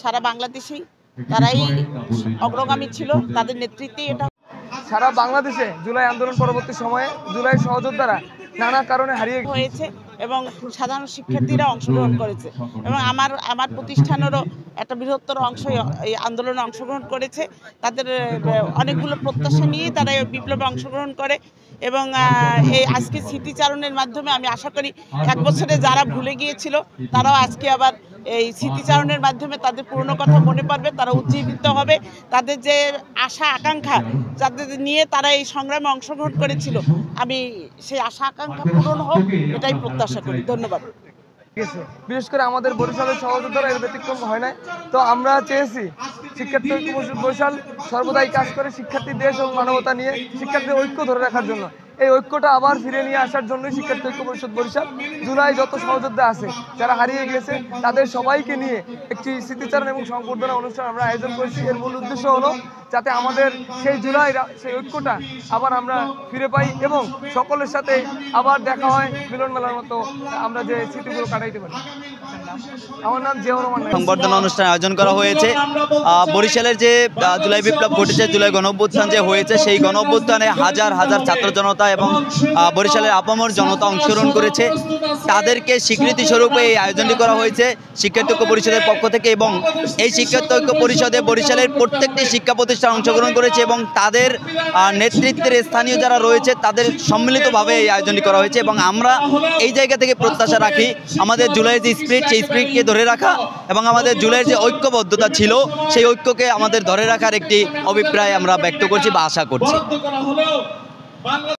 সারা বাংলাদেশেই তারাই অগ্রগামী ছিল, তাদের নেতৃত্বে এটা সারা বাংলাদেশে জুলাই আন্দোলন পরবর্তী সময়ে জুলাই সহযোদ্ধারা নানা কারণে হারিয়ে হয়েছে এবং সাধারণ শিক্ষার্থীরা অংশগ্রহণ করেছে এবং আমার প্রতিষ্ঠানেরও একটা বৃহত্তর অংশ এই আন্দোলনে অংশগ্রহণ করেছে। তাদের অনেকগুলো প্রত্যাশা নিয়ে তারা এই বিপ্লবে অংশগ্রহণ করে এবং এই আজকে স্মৃতিচারণের মাধ্যমে আমি আশা করি 1 বছরে যারা ভুলে গিয়েছিল তারাও আজকে আবার এই স্মৃতিচারণের মাধ্যমে তাদের পুরনো কথা মনে পড়বে, তারা উজ্জীবিত হবে, তাদের যে আশা আকাঙ্ক্ষা যাদের নিয়ে তারা এই সংগ্রামে অংশগ্রহণ করেছিল, আমি সেই আশা আকাঙ্ক্ষা পূরণ হোক এটাই প্রত্যাশা করি। ধন্যবাদ। বিশেষ করে আমাদের বরিশালের সহযোদ্ধারা এর ব্যতিক্রম হয় নাই। তো আমরা চেয়েছি শিক্ষার্থী ঐক্য পরিষদ বরিশাল সর্বদাই কাজ করে শিক্ষার্থী দেশ ও মানবতা নিয়ে শিক্ষার্থীদের ঐক্য ধরে রাখার জন্য। এই ঐক্যটা আবার ফিরে নিয়ে আসার জন্যই শিক্ষার্থী ঐক্য পরিষদ বরিশাল জুলাই যত সহযোদ্ধা আছে যারা হারিয়ে গেছে তাদের সবাইকে নিয়ে একটি স্মৃতিচারণ এবং সংবর্ধনা অনুষ্ঠান আমরা আয়োজন করেছি। এর মূল উদ্দেশ্য হলো যাতে আমাদের সেই জুলাই সেই ঐক্যটা আবার আমরা ফিরে পাই এবং সকলের সাথে আবার দেখা হয় মিলন মেলার মতো, আমরা যে স্মৃতিগুলো কাটাইতে পারি। আমার নাম জিয়াউর রহমান। সংবর্ধনা অনুষ্ঠান আয়োজন করা হয়েছে। বরিশালের যে জুলাই বিপ্লব ঘটেছে, জুলাই গণঅভ্যুত্থান যে হয়েছে, সেই গণঅভ্যুত্থানে হাজার হাজার ছাত্র জনতা এবং বরিশালের আপামর জনতা অংশগ্রহণ করেছে। তাদেরকে স্বীকৃতি স্বরূপে এই আয়োজনটি করা হয়েছে শিক্ষার্থী ঐক্য পরিষদের পক্ষ থেকে এবং এই শিক্ষার্থী ঐক্য পরিষদে বরিশালের প্রত্যেকটি শিক্ষা প্রতিষ্ঠান অংশগ্রহণ করেছে এবং তাদের নেতৃত্বের স্থানীয় যারা রয়েছে তাদের সম্মিলিতভাবে এই আয়োজনটি করা হয়েছে এবং আমরা এই জায়গা থেকে প্রত্যাশা রাখি আমাদের জুলাইয়ের যে স্পিরিট, সেই স্পিরিটকে ধরে রাখা এবং আমাদের জুলাইয়ের যে ঐক্যবদ্ধতা ছিল সেই ঐক্যকে আমাদের ধরে রাখার একটি অভিপ্রায় আমরা ব্যক্ত করছি বা আশা করছি।